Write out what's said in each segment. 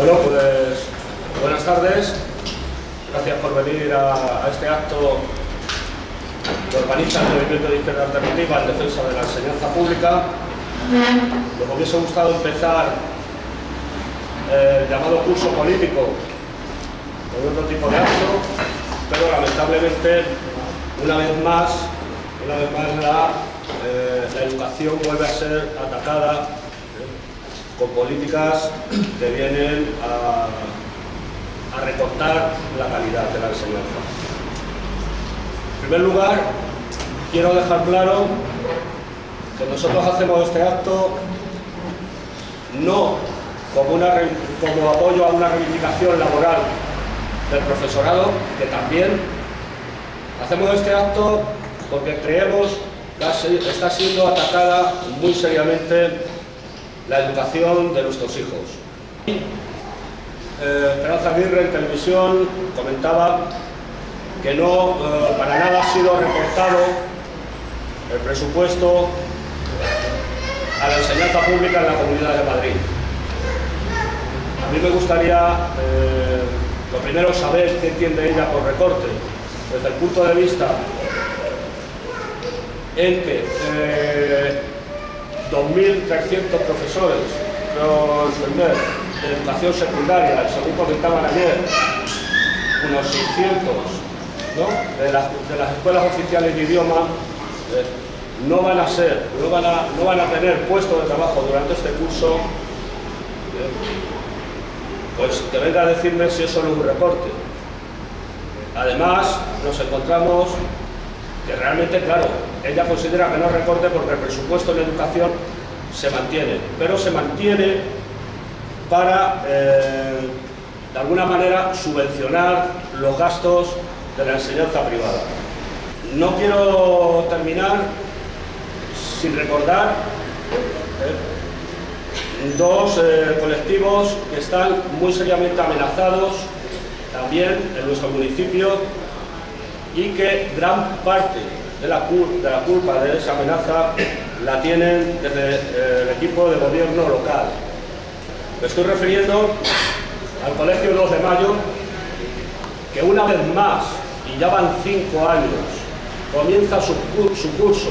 Bueno, pues buenas tardes. Gracias por venir a este acto que organiza el Movimiento de Izquierda Alternativa en defensa de la enseñanza pública. Nos hubiese gustado empezar el llamado curso político con otro tipo de acto, pero lamentablemente una vez más la educación vuelve a ser atacada con políticas que vienen a recortar la calidad de la enseñanza. En primer lugar, quiero dejar claro que nosotros hacemos este acto no como apoyo a una reivindicación laboral del profesorado, que también hacemos este acto porque creemos que está siendo atacada muy seriamente la educación de nuestros hijos. Esperanza Aguirre en televisión comentaba que no para nada ha sido recortado el presupuesto a la enseñanza pública en la Comunidad de Madrid. A mí me gustaría, lo primero, saber qué entiende ella por recorte, desde el punto de vista en que 2.300 profesores, creo entender, de educación secundaria, según comentaban ayer, unos 600, ¿no?, de las escuelas oficiales de idioma, no van a tener puesto de trabajo durante este curso. Pues que venga a decirme si eso no es un recorte. Además, nos encontramos que realmente, claro, ella considera que no es recorte porque el presupuesto en educación se mantiene, pero se mantiene para, de alguna manera, subvencionar los gastos de la enseñanza privada. No quiero terminar sin recordar dos colectivos que están muy seriamente amenazados también en nuestro municipio y que gran parte de la culpa de esa amenaza la tienen desde el equipo de gobierno local. Me estoy refiriendo al Colegio 2 de Mayo, que una vez más, y ya van 5 años, comienza su curso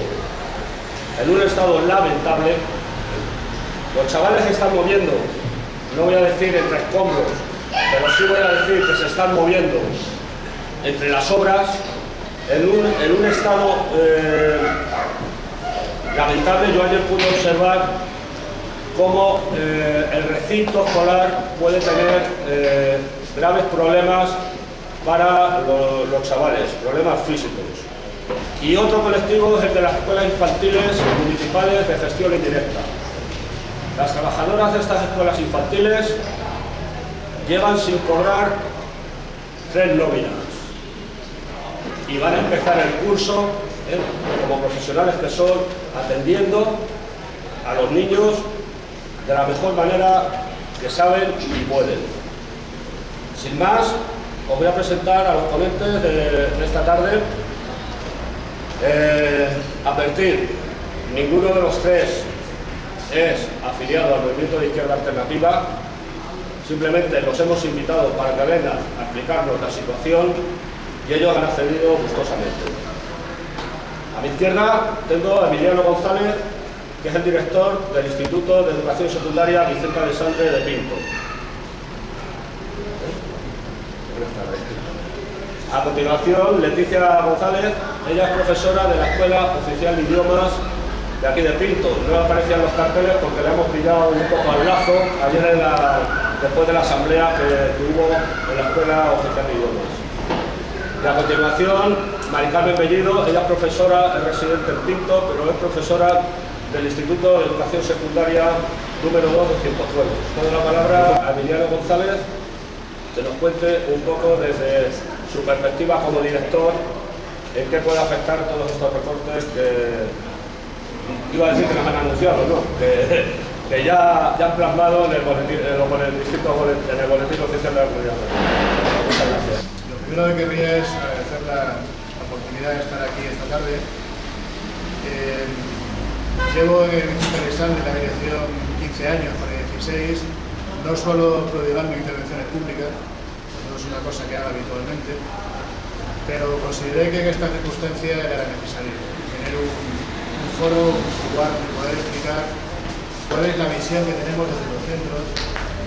en un estado lamentable. Los chavales se están moviendo, no voy a decir entre escombros, pero sí voy a decir que se están moviendo entre las obras en un estado lamentable. Yo ayer pude observar cómo el recinto escolar puede tener graves problemas para los chavales, problemas físicos. Y otro colectivo es el de las escuelas infantiles municipales de gestión indirecta. Las trabajadoras de estas escuelas infantiles llevan sin cobrar 3 nóminas y van a empezar el curso, como profesionales que son, atendiendo a los niños de la mejor manera que saben y pueden. Sin más, os voy a presentar a los ponentes de esta tarde. Advertir, ninguno de los tres es afiliado al Movimiento de Izquierda Alternativa, simplemente los hemos invitado para que vengan a explicarnos la situación y ellos han accedido gustosamente. A mi izquierda tengo a Emiliano González, que es el director del Instituto de Educación Secundaria Vicente Aleixandre de Pinto. A continuación, Leticia González, ella es profesora de la Escuela Oficial de Idiomas de aquí de Pinto. No aparecían los carteles porque le hemos pillado un poco al lazo ayer después de la asamblea que hubo en la Escuela Oficial de Idiomas. Y a continuación, Mari Carmen Bellido, ella es profesora, es residente en Pinto, pero es profesora del Instituto de Educación Secundaria número 2 de Cienfuegos. Doy la palabra a Emiliano González, que nos cuente un poco desde su perspectiva como director en qué puede afectar todos estos recortes que iba a decir que nos han anunciado, ¿no?, que ya han plasmado en el boletín oficial de la Comunidad. Muchas gracias. Lo primero que querría es agradecer la oportunidad de estar aquí esta tarde. Llevo en el Vicente Aleixandre de la dirección 15 años, con 16, no suelo prodigarme intervenciones públicas, no es una cosa que haga habitualmente, pero consideré que en esta circunstancia era necesario tener un foro, un lugar donde poder explicar cuál es la visión que tenemos desde los centros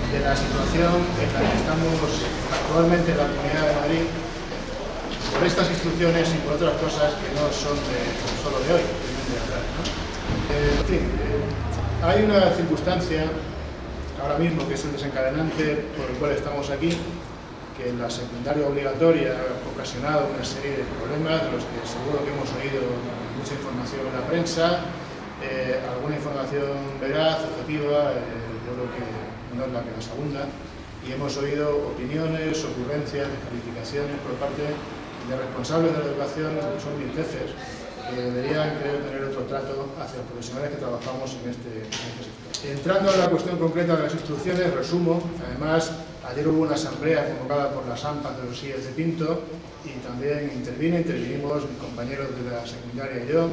de la situación en la que estamos actualmente en la Comunidad de Madrid, por estas instrucciones y por otras cosas que no son solo de hoy, que vienen de atrás, ¿no? En fin, hay una circunstancia ahora mismo que es el desencadenante por el cual estamos aquí, que la secundaria obligatoria ha ocasionado una serie de problemas de los que seguro que hemos oído mucha información en la prensa, alguna información veraz, objetiva, yo creo que no es la que nos abunda, y hemos oído opiniones, ocurrencias, descalificaciones por parte de responsables de la educación, que son mis jefes, que deberían, creo, tener otro trato hacia los profesionales que trabajamos en este sector. Entrando en la cuestión concreta de las instrucciones, resumo, además, ayer hubo una asamblea convocada por las AMPAs de los IES de Pinto y también intervinimos mis compañeros de la secundaria y yo,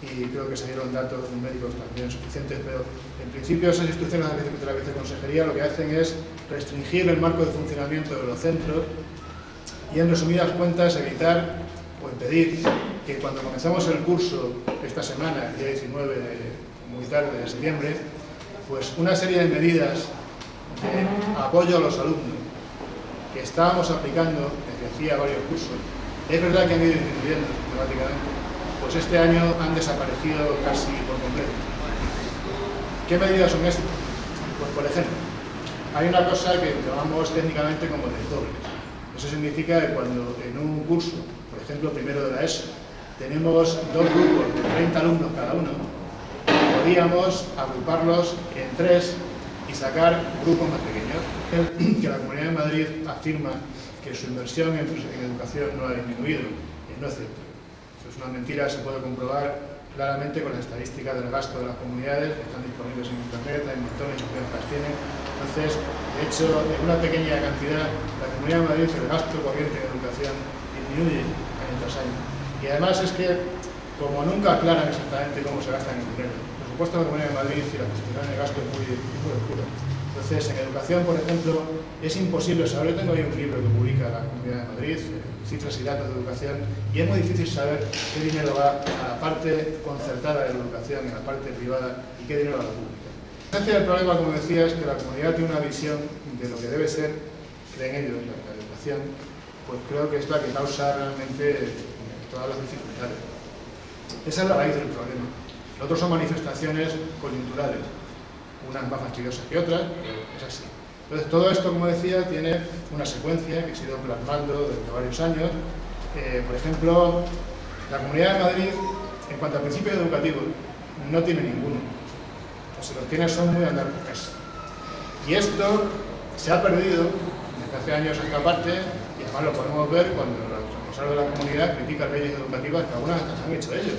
y creo que se dieron datos numéricos también suficientes, pero en principio esas instrucciones de la Viceconsejería lo que hacen es restringir el marco de funcionamiento de los centros y, en resumidas cuentas, evitar o impedir que cuando comenzamos el curso esta semana, el día 19, muy tarde de septiembre, pues una serie de medidas de apoyo a los alumnos que estábamos aplicando desde hacía varios cursos, es verdad que han ido disminuyendo dramáticamente, pues este año han desaparecido casi por completo. ¿Qué medidas son estas? Pues, por ejemplo, hay una cosa que llamamos técnicamente como desdobles. Eso significa que cuando en un curso, por ejemplo, primero de la ESO, tenemos dos grupos de 30 alumnos cada uno, podíamos agruparlos en 3 y sacar grupos más pequeños. Que la Comunidad de Madrid afirma que su inversión en educación no ha disminuido, no es cierto. Eso es una mentira, se puede comprobar claramente con las estadísticas del gasto de las comunidades, que están disponibles en internet, hay montones de que las tienen. Entonces, de hecho, en una pequeña cantidad, la Comunidad de Madrid, el gasto corriente en educación disminuye año tras año. Y además es que, como nunca aclaran exactamente cómo se gasta el dinero, por supuesto la Comunidad de Madrid y la justificación del gasto es muy oscuro. Entonces, en educación, por ejemplo, es imposible saber. Yo tengo ahí un libro que publica la Comunidad de Madrid, Cifras y Datos de Educación, y es muy difícil saber qué dinero va a la parte concertada de la educación y a la parte privada y qué dinero va a la pública. La esencia del problema, como decía, es que la comunidad tiene una visión de lo que debe ser, creen ellos, la educación, pues creo que es la que causa realmente todas las dificultades. Esa es la raíz del problema. Lo otro son manifestaciones coyunturales, unas más fastidiosas que otras, pero es así. Entonces, todo esto, como decía, tiene una secuencia que se ha ido plasmando durante varios años. Por ejemplo, la Comunidad de Madrid, en cuanto a principios educativos, no tiene ninguno. O si los tiene, son muy andar por casa. Y esto se ha perdido desde hace años a esta parte, y además lo podemos ver cuando los responsables de la comunidad critican leyes educativas que algunas las han hecho ellos.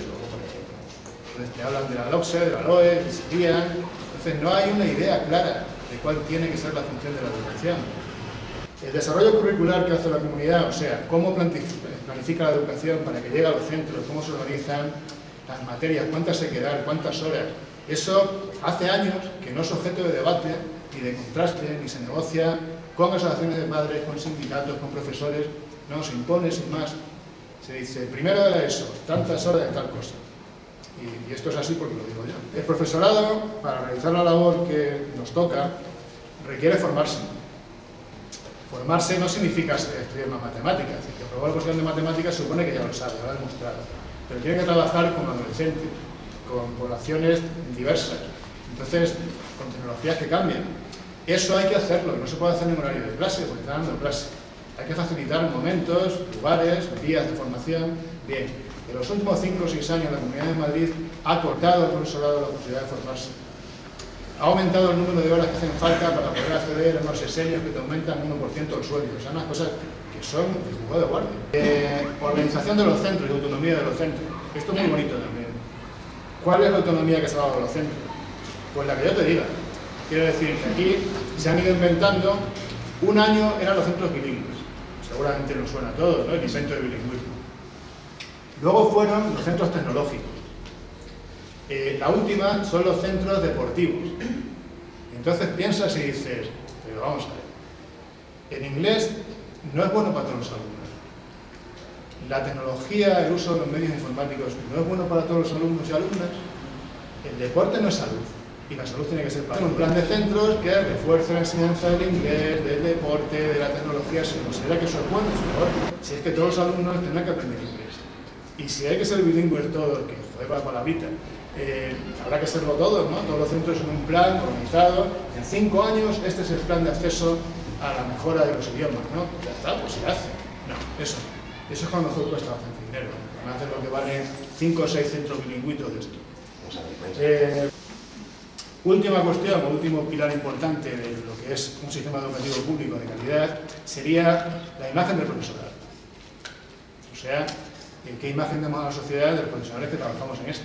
Entonces, te hablan de la LOCSE, de la LOE, que se guían. Entonces, no hay una idea clara de cuál tiene que ser la función de la educación. El desarrollo curricular que hace la comunidad, o sea, cómo planifica la educación para que llegue a los centros, cómo se organizan las materias, cuántas hay que dar, cuántas horas, eso hace años que no es objeto de debate, ni de contraste, ni se negocia con asociaciones de padres, con sindicatos, con profesores, no, se impone sin más. Se dice, primero de la ESO, tantas horas de tal cosa. Y esto es así porque lo digo yo. El profesorado, para realizar la labor que nos toca, requiere formarse. Formarse no significa estudiar más matemáticas. Es decir, que aprobar el posición de matemáticas supone que ya lo sabe, lo ha demostrado. Pero tiene que trabajar con adolescentes, con poblaciones diversas. Entonces, con tecnologías que cambian. Eso hay que hacerlo, no se puede hacer en horario de clase, porque está dando clase. Hay que facilitar momentos, lugares, vías de formación. Bien, en los últimos 5 o 6 años la Comunidad de Madrid ha cortado al profesorado la posibilidad de formarse. Ha aumentado el número de horas que hacen falta para poder acceder a unos sesenios que te aumentan un 1% el sueldo. O sea, unas cosas que son de juzgado de guardia. Organización de los centros y autonomía de los centros. Esto es muy bonito también. ¿Cuál es la autonomía que se ha dado a los centros? Pues la que yo te diga. Quiero decir que aquí se han ido inventando. Un año eran los centros bilingües. Seguramente nos suena a todos, ¿no? El invento del bilingüismo. Luego fueron los centros tecnológicos. La última son los centros deportivos. Entonces piensas y dices, Pero vamos a ver. El inglés no es bueno para todos los alumnos. La tecnología, el uso de los medios informáticos no es bueno para todos los alumnos y alumnas. El deporte no es salud. Y la salud tiene que ser para un plan de centros que refuerce la enseñanza del inglés, del deporte, de la tecnología. Se considera que eso es bueno, es mejor. Si es que todos los alumnos tendrán que aprender inglés. Y si hay que ser bilingües todos, que joder va para la vida, habrá que serlo todos, ¿no? Todos los centros en un plan organizado. En 5 años este es el plan de acceso a la mejora de los idiomas, ¿no? Ya está, pues se hace. No, eso es cuando mejor cuesta bastante dinero. Van a hacer lo que valen 5 o 6 centros bilingüitos de esto. Última cuestión, o último pilar importante de lo que es un sistema educativo público de calidad, sería la imagen del profesorado. O sea, ¿qué imagen damos a la sociedad de los profesionales que trabajamos en esto?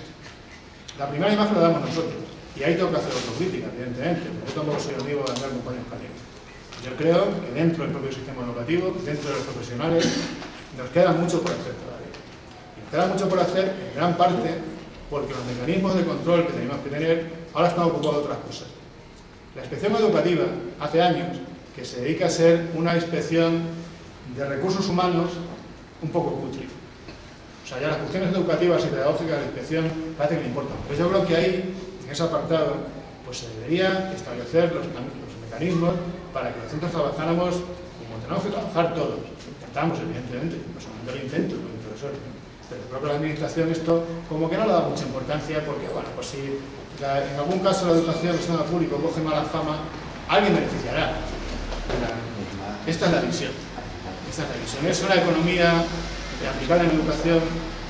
La primera imagen la damos nosotros, y ahí tengo que hacer autocrítica, evidentemente, porque yo tampoco soy amigo de andar con paños calientes. Yo creo que dentro del propio sistema educativo, dentro de los profesionales, nos queda mucho por hacer todavía. Y nos queda mucho por hacer, en gran parte, porque los mecanismos de control que tenemos que tener ahora están ocupados de otras cosas. La inspección educativa, hace años, que se dedica a ser una inspección de recursos humanos un poco cutre. O sea, ya las cuestiones educativas y pedagógicas de la inspección parece que le importan. Pues yo creo que ahí, en ese apartado, pues se debería establecer los mecanismos para que los centros trabajáramos como tenemos que trabajar todos. Intentamos, evidentemente, personalmente lo intento, como profesor, pero creo que la administración esto como que no le da mucha importancia porque, bueno, pues si en algún caso la educación del sistema público coge mala fama, alguien beneficiará. Esta es la visión. Esta es la visión. Es una economía aplicada en educación,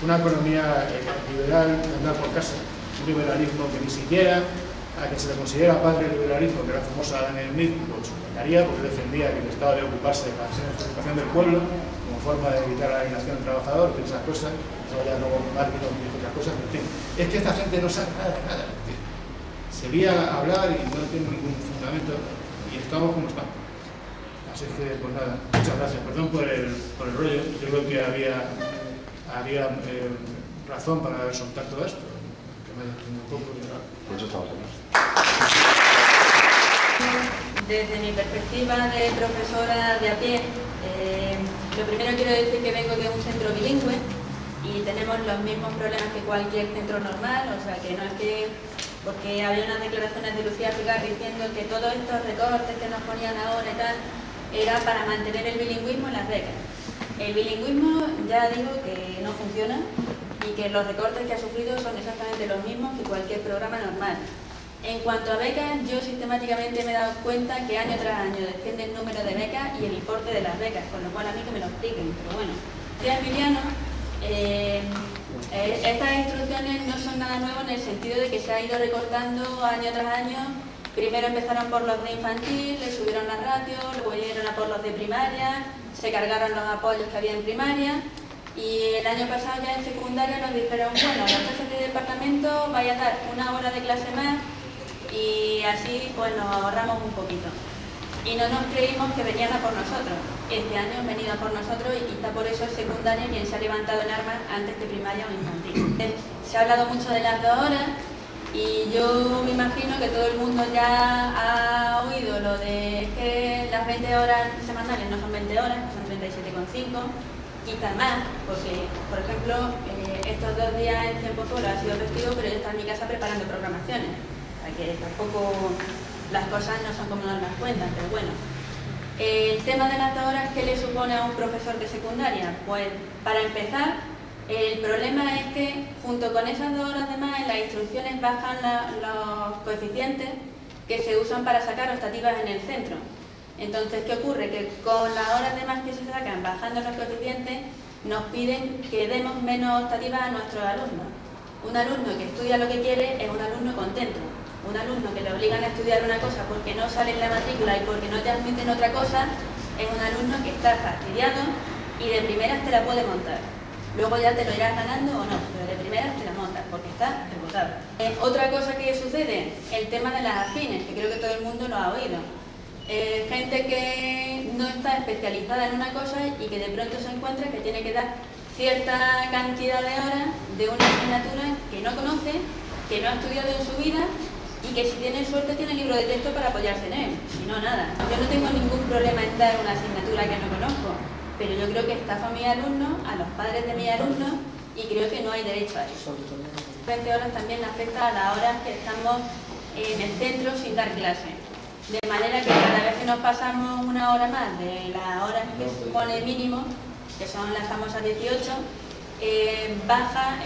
una economía liberal de andar por casa, un liberalismo que ni siquiera a que se le considera padre del liberalismo, que era famosa Daniel Smith, lo sustentaría porque defendía que el Estado debe ocuparse de la educación del pueblo como forma de evitar la alienación del trabajador, que esas cosas, no vaya luego Marx y otras cosas, en fin. Es que esta gente no sabe nada de nada. Se lía a hablar y no tiene ningún fundamento y estamos como estamos. Así que, pues nada, muchas gracias. Perdón por el rollo, yo creo que había razón para soltar todo esto, que me haya tenido un poco y nada. Por eso estamos aquí. Desde mi perspectiva de profesora de a pie, lo primero quiero decir que vengo de un centro bilingüe y tenemos los mismos problemas que cualquier centro normal, o sea que no es que, porque había unas declaraciones de Lucía Pigar diciendo que todos estos recortes que nos ponían ahora y tal, era para mantener el bilingüismo en las becas. El bilingüismo ya digo que no funciona y que los recortes que ha sufrido son exactamente los mismos que cualquier programa normal. En cuanto a becas, yo sistemáticamente me he dado cuenta que año tras año desciende el número de becas y el importe de las becas, con lo cual a mí que me lo expliquen, pero bueno. Tía Emiliano, estas instrucciones no son nada nuevo en el sentido de que se ha ido recortando año tras año. Primero empezaron por los de infantil, le subieron las ratios, luego llegaron a por los de primaria, se cargaron los apoyos que había en primaria y el año pasado ya en secundaria nos dijeron, bueno, los jefes de departamento vaya a dar una hora de clase más y así pues nos ahorramos un poquito. Y no nos creímos que venían a por nosotros. Este año han venido a por nosotros y quizá por eso es secundaria quien se ha levantado en armas antes que primaria o infantil. Se ha hablado mucho de las 2 horas y yo me imagino que todo el mundo ya ha oído lo de que las 20 horas semanales no son 20 horas, son 37,5, quizás más, porque, por ejemplo, estos 2 días en tiempo solo ha sido festivo, pero yo estaba en mi casa preparando programaciones, o sea que tampoco las cosas no son como nos las cuentan, pero bueno. El tema de las 2 horas, ¿qué le supone a un profesor de secundaria? Pues, para empezar, el problema es que junto con esas 2 horas de más en las instrucciones bajan los coeficientes que se usan para sacar optativas en el centro. Entonces, ¿qué ocurre? Que con las horas de más que se sacan bajando los coeficientes nos piden que demos menos optativas a nuestros alumnos. Un alumno que estudia lo que quiere es un alumno contento. Un alumno que le obligan a estudiar una cosa porque no sale en la matrícula y porque no te admiten otra cosa es un alumno que está fastidiado y de primeras te la puede montar. Luego ya te lo irás ganando o no, pero de primeras te la montas porque está rebotado. Otra cosa que sucede, el tema de las afines, que creo que todo el mundo lo ha oído. Gente que no está especializada en una cosa y que de pronto se encuentra que tiene que dar cierta cantidad de horas de una asignatura que no conoce, que no ha estudiado en su vida y que si tiene suerte tiene libro de texto para apoyarse en él, si no, nada. Yo no tengo ningún problema en dar una asignatura que no conozco, pero yo creo que estafa a mis alumnos, a los padres de mis alumnos, y creo que no hay derecho a eso. 20 horas también afecta a las horas que estamos en el centro sin dar clase. De manera que cada vez que nos pasamos una hora más de las horas que supone mínimo, que son las famosas 18, baja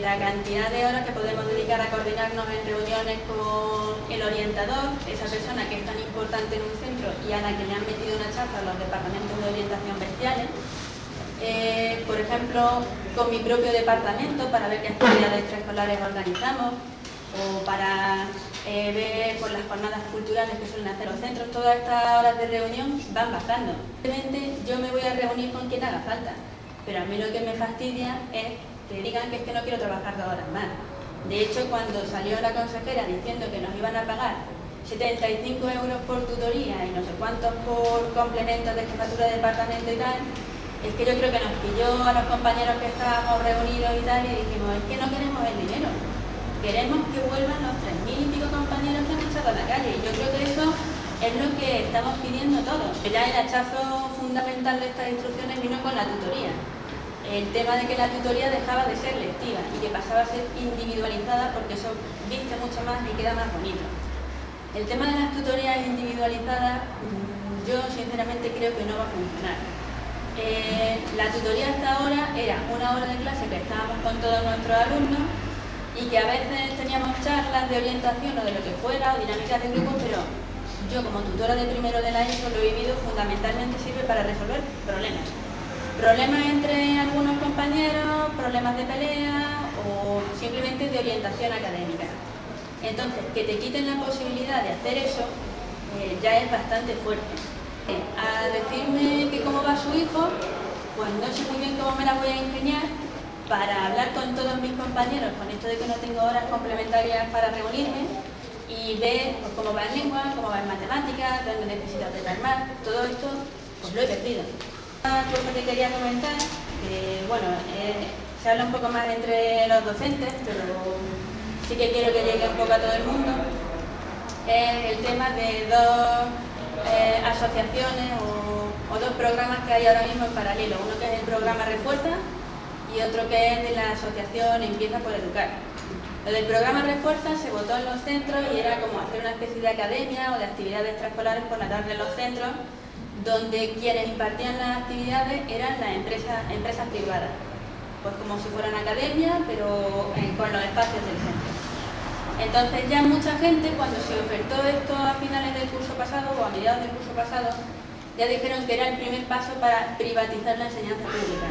la cantidad de horas que podemos dedicar a coordinarnos en reuniones con el orientador, esa persona que es tan importante en un centro y a la que le han metido una chaza los departamentos de orientación bestiales. Por ejemplo, con mi propio departamento para ver qué actividades extraescolares organizamos, o para ver por las jornadas culturales que suelen hacer los centros. Todas estas horas de reunión van bajando. Evidentemente yo me voy a reunir con quien haga falta, pero a mí lo que me fastidia es que digan que es que no quiero trabajar 2 horas más. De hecho, cuando salió la consejera diciendo que nos iban a pagar 75 euros por tutoría y no sé cuántos por complementos de jefatura de departamento y tal, es que yo creo que nos pilló a los compañeros que estábamos reunidos y tal, y dijimos, es que no queremos el dinero, queremos que vuelvan los 3000 y pico compañeros que han echado a la calle, y yo creo que eso es lo que estamos pidiendo todos. Ya el hachazo fundamental de estas instrucciones vino con la tutoría. El tema de que la tutoría dejaba de ser lectiva y que pasaba a ser individualizada, porque eso viste mucho más y queda más bonito. El tema de las tutorías individualizadas, yo sinceramente creo que no va a funcionar. La tutoría hasta ahora era una hora de clase que estábamos con todos nuestros alumnos y que a veces teníamos charlas de orientación o de lo que fuera, o dinámicas de grupo, pero yo como tutora de primero de la ESO lo he vivido, fundamentalmente sirve para resolver problemas. Problemas entre algunos compañeros, problemas de pelea o simplemente de orientación académica. Entonces, que te quiten la posibilidad de hacer eso ya es bastante fuerte. A decirme que cómo va su hijo, pues no sé muy bien cómo me la voy a ingeniar para hablar con todos mis compañeros, con esto de que no tengo horas complementarias para reunirme, y ver pues, cómo va en lengua, cómo va en matemáticas, dónde necesito apretar más. Todo esto pues lo he perdido. Una cosa que quería comentar, que bueno, se habla un poco más entre los docentes, pero sí que quiero que llegue un poco a todo el mundo, es el tema de dos asociaciones o dos programas que hay ahora mismo en paralelo. Uno que es el programa Refuerza y otro que es de la asociación Empieza por Educar. Lo del programa Refuerza se votó en los centros y era como hacer una especie de academia o de actividades extraescolares por la tarde en los centros, donde quienes impartían las actividades eran las empresas privadas, pues como si fueran academia, pero con los espacios del centro. Entonces ya mucha gente, cuando se ofertó esto a finales del curso pasado o a mediados del curso pasado, ya dijeron que era el primer paso para privatizar la enseñanza pública.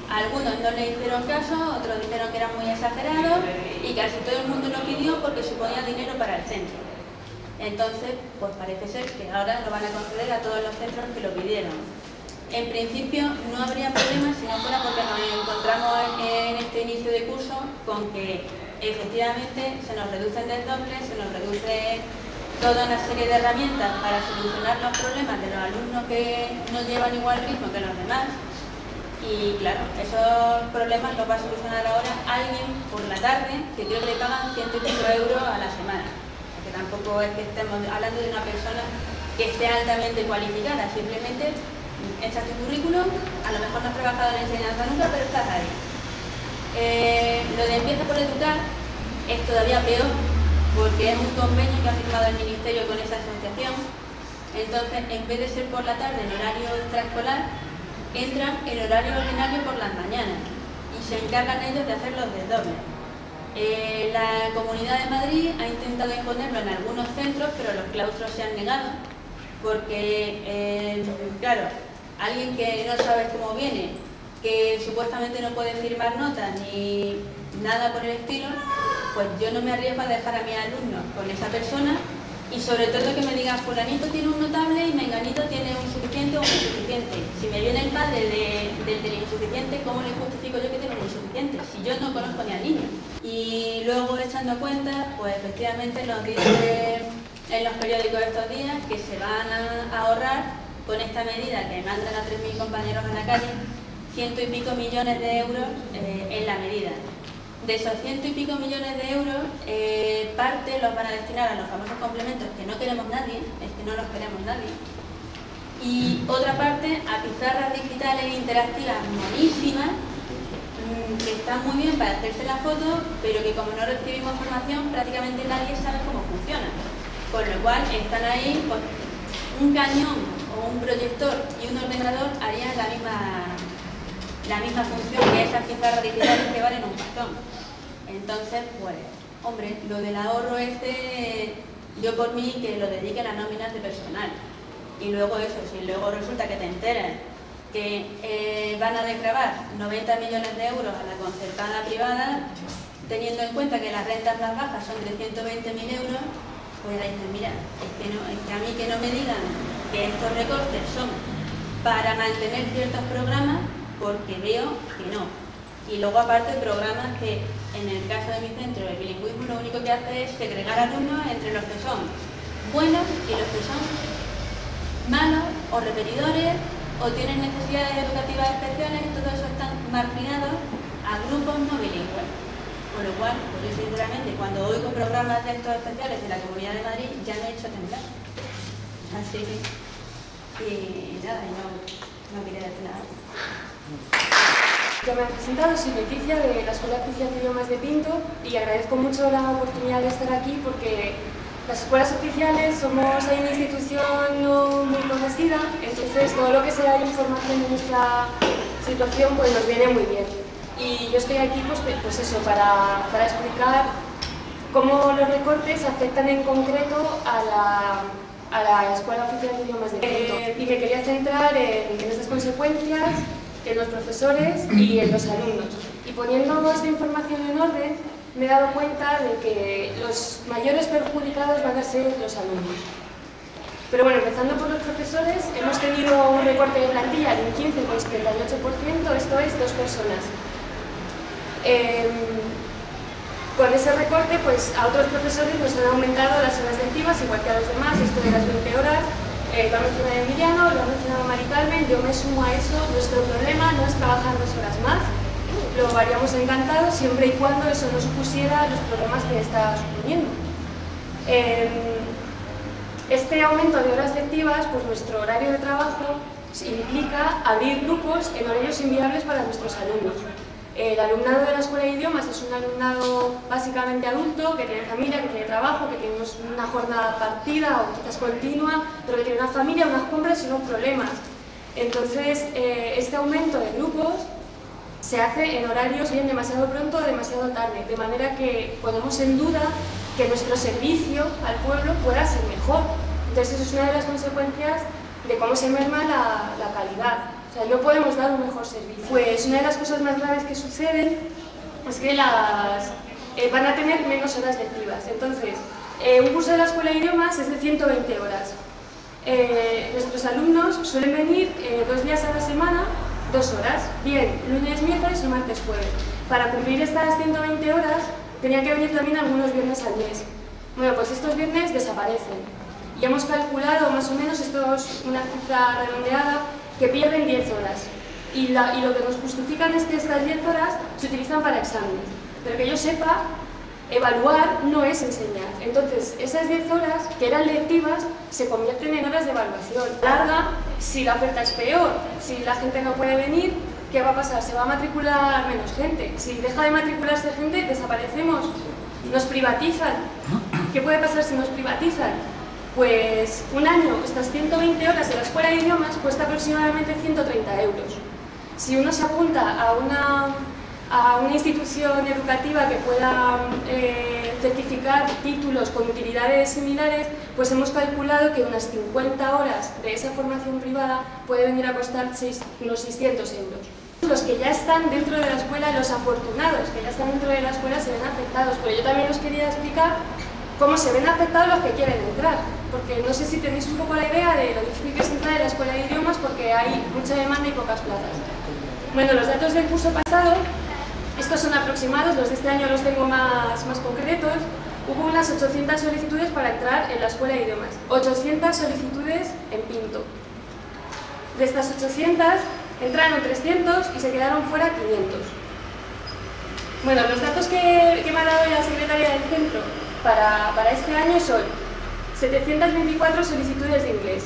Algunos no le hicieron caso, otros dijeron que era muy exagerado y casi todo el mundo lo pidió porque suponía dinero para el centro. Entonces, pues parece ser que ahora lo van a conceder a todos los centros que lo pidieron. En principio no habría problema si no fuera porque nos encontramos en este inicio de curso con que efectivamente se nos reducen desdobles, se nos reduce toda una serie de herramientas para solucionar los problemas de los alumnos que no llevan igual ritmo que los demás. Y claro, esos problemas los va a solucionar ahora alguien por la tarde, que creo que le pagan 100 y pico euros a la semana. Porque tampoco es que estemos hablando de una persona que esté altamente cualificada, simplemente echas tu currículum, a lo mejor no has trabajado en enseñanza nunca, pero estás ahí. Lo de Empieza por Educar es todavía peor, porque es un convenio que ha firmado el Ministerio con esa asociación. Entonces, en vez de ser por la tarde en horario extraescolar, entran en horario ordinario por las mañanas y se encargan ellos de hacer los desdobles. La Comunidad de Madrid ha intentado imponerlo en algunos centros, pero los claustros se han negado, porque, claro, alguien que no sabes cómo viene, que supuestamente no puede firmar notas ni nada por el estilo, pues yo no me arriesgo a dejar a mis alumnos con esa persona. Y sobre todo que me digan, fulanito tiene un notable y menganito tiene un suficiente o un insuficiente. Si me viene el padre del insuficiente, ¿cómo le justifico yo que tiene un insuficiente? Si yo no conozco ni al niño. Y luego, echando cuenta, pues efectivamente nos dice en los periódicos estos días que se van a ahorrar con esta medida que mandan a 3.000 compañeros a la calle 100 y pico millones de euros en la medida. De esos 100 y pico millones de euros, parte los van a destinar a los famosos complementos que no queremos nadie, es que no los queremos nadie, y otra parte a pizarras digitales interactivas monísimas, que están muy bien para hacerse la foto, pero que como no recibimos formación, prácticamente nadie sabe cómo funcionan. Con lo cual están ahí, pues, un cañón o un proyector y un ordenador harían la misma función que esas pizarras digitales que valen un pastón. Entonces, pues, hombre, lo del ahorro yo por mí que lo dedique a las nóminas de personal. Y luego eso, si luego resulta que te enteras que van a desgravar 90 millones de euros a la concertada privada, teniendo en cuenta que las rentas más bajas son de 120.000 euros, pues ya dicen, mira, es que a mí que no me digan que estos recortes son para mantener ciertos programas, porque veo que no. Y luego aparte programas que en el caso de mi centro el bilingüismo lo único que hace es segregar alumnos entre los que son buenos y los que son malos o repetidores o tienen necesidades educativas especiales, y todo eso están marginados a grupos no bilingües. Con lo cual, pues yo sinceramente, cuando oigo programas de estos especiales de la Comunidad de Madrid, ya me he hecho temblar. Así que, y nada, no quería decir nada. Yo me he presentado, soy Leticia de la Escuela Oficial de Idiomas de Pinto y agradezco mucho la oportunidad de estar aquí porque las escuelas oficiales somos una institución no muy conocida, entonces todo lo que sea información de nuestra situación pues nos viene muy bien. Y yo estoy aquí pues eso, para explicar cómo los recortes afectan en concreto a la Escuela Oficial de Idiomas de Pinto. Y me quería centrar en estas consecuencias, en los profesores y en los alumnos. Y poniendo esta información en orden, me he dado cuenta de que los mayores perjudicados van a ser los alumnos. Pero bueno, empezando por los profesores, hemos tenido un recorte de plantilla de un 15,78%, esto es 2 personas. Con ese recorte, pues a otros profesores nos han aumentado las horas lectivas, igual que a los demás, esto de las 20 horas, lo ha mencionado Emiliano, lo ha mencionado Mari Carmen, yo me sumo a eso. Nuestro problema no es trabajar 2 horas más, lo haríamos encantados siempre y cuando eso no supusiera los problemas que está suponiendo. Este aumento de horas lectivas, pues nuestro horario de trabajo implica abrir grupos en horarios inviables para nuestros alumnos. El alumnado de la Escuela de Idiomas es un alumnado básicamente adulto, que tiene familia, que tiene trabajo, que tiene una jornada partida o quizás continua, pero que tiene una familia, unas compras y unos problemas. Entonces, este aumento de grupos se hace en horarios bien demasiado pronto o demasiado tarde, de manera que ponemos en duda que nuestro servicio al pueblo pueda ser mejor. Entonces, eso es una de las consecuencias de cómo se merma la calidad. O sea, no podemos dar un mejor servicio. Pues una de las cosas más graves que suceden es que van a tener menos horas lectivas. Entonces, un curso de la Escuela de Idiomas es de 120 horas. Nuestros alumnos suelen venir 2 días a la semana, 2 horas, bien lunes, miércoles o martes, jueves. Para cumplir estas 120 horas, tenían que venir también algunos viernes al mes. Bueno, pues estos viernes desaparecen. Y hemos calculado más o menos, esto es una cifra redondeada, que pierden 10 horas. Y lo que nos justifican es que estas 10 horas se utilizan para exámenes. Pero que yo sepa, evaluar no es enseñar. Entonces, esas 10 horas que eran lectivas se convierten en horas de evaluación. Larga, si la oferta es peor, si la gente no puede venir, ¿qué va a pasar? Se va a matricular menos gente. Si deja de matricularse gente, desaparecemos. Nos privatizan. ¿Qué puede pasar si nos privatizan? Pues un año, estas 120 horas en la Escuela de Idiomas cuesta aproximadamente 130 euros. Si uno se apunta a una institución educativa que pueda certificar títulos con utilidades similares, pues hemos calculado que unas 50 horas de esa formación privada puede venir a costar unos 600 euros. Los que ya están dentro de la escuela, los afortunados que ya están dentro de la escuela se ven afectados, pero yo también os quería explicar cómo se ven afectados los que quieren entrar, porque no sé si tenéis un poco la idea de lo difícil que es entrar en la Escuela de Idiomas porque hay mucha demanda y pocas plazas. Bueno, los datos del curso pasado, estos son aproximados, los de este año los tengo más concretos. Hubo unas 800 solicitudes para entrar en la Escuela de Idiomas, 800 solicitudes en Pinto. De estas 800 entraron 300 y se quedaron fuera 500. Bueno, los datos que me ha dado la secretaria del centro para este año son 724 solicitudes de inglés,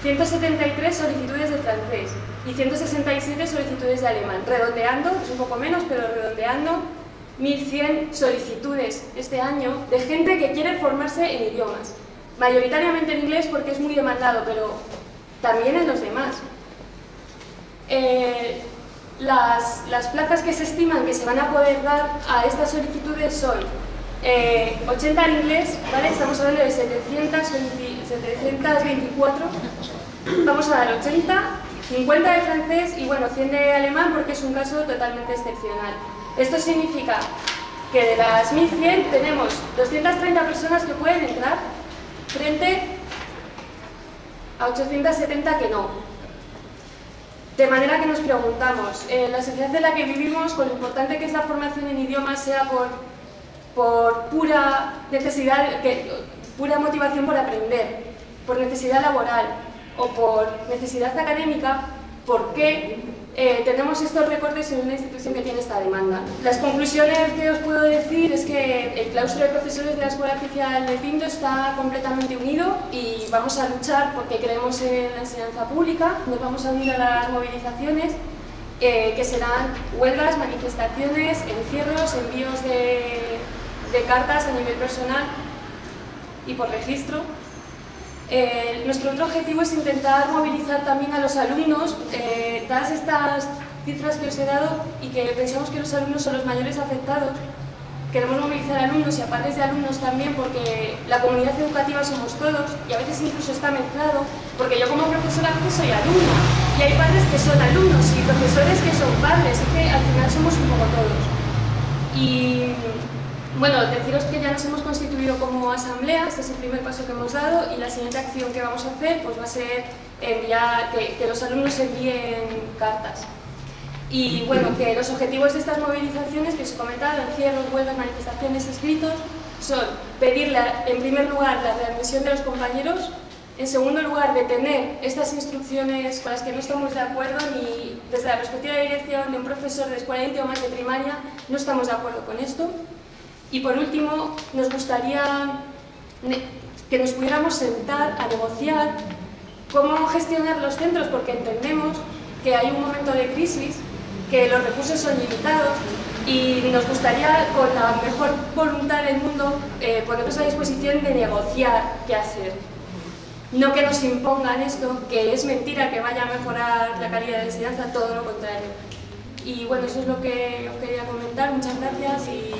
173 solicitudes de francés y 167 solicitudes de alemán. Redondeando, es un poco menos, pero redondeando, 1100 solicitudes este año de gente que quiere formarse en idiomas. Mayoritariamente en inglés porque es muy demandado, pero también en los demás. Las plazas que se estiman que se van a poder dar a estas solicitudes son 80 en inglés, ¿vale? Estamos hablando de 724, vamos a dar 80, 50 de francés y bueno, 100 de alemán porque es un caso totalmente excepcional. Esto significa que de las 1100 tenemos 230 personas que pueden entrar frente a 870 que no. De manera que nos preguntamos, la sociedad en la que vivimos, con lo importante que es la formación en idiomas, sea por pura necesidad, pura motivación por aprender, por necesidad laboral o por necesidad académica, ¿por qué tenemos estos recortes en una institución que tiene esta demanda? Las conclusiones que os puedo decir es que el claustro de profesores de la Escuela Oficial de Pinto está completamente unido y vamos a luchar porque creemos en la enseñanza pública, nos vamos a unir a las movilizaciones que serán huelgas, manifestaciones, encierros, envíos de cartas a nivel personal y por registro. Nuestro otro objetivo es intentar movilizar también a los alumnos, dadas estas cifras que os he dado y que pensamos que los alumnos son los mayores afectados. Queremos movilizar a alumnos y a padres de alumnos también porque la comunidad educativa somos todos y a veces incluso está mezclado, porque yo como profesora a veces soy alumna y hay padres que son alumnos y profesores que son padres, y que al final somos un poco todos. Y bueno, deciros que ya nos hemos constituido como asamblea, este es el primer paso que hemos dado y la siguiente acción que vamos a hacer pues va a ser enviar, que los alumnos envíen cartas. Y bueno, que los objetivos de estas movilizaciones que os he comentado, encierros, huelgas, manifestaciones, escritos, son pedirle en primer lugar la readmisión de los compañeros, en segundo lugar detener estas instrucciones con las que no estamos de acuerdo ni desde la perspectiva de dirección de un profesor de escuela de idiomas de primaria no estamos de acuerdo con esto. Y por último, nos gustaría que nos pudiéramos sentar a negociar cómo gestionar los centros, porque entendemos que hay un momento de crisis, que los recursos son limitados y nos gustaría, con la mejor voluntad del mundo, ponernos a disposición de negociar qué hacer. No que nos impongan esto, que es mentira que vaya a mejorar la calidad de enseñanza, todo lo contrario. Y bueno, eso es lo que os quería comentar. Muchas gracias y...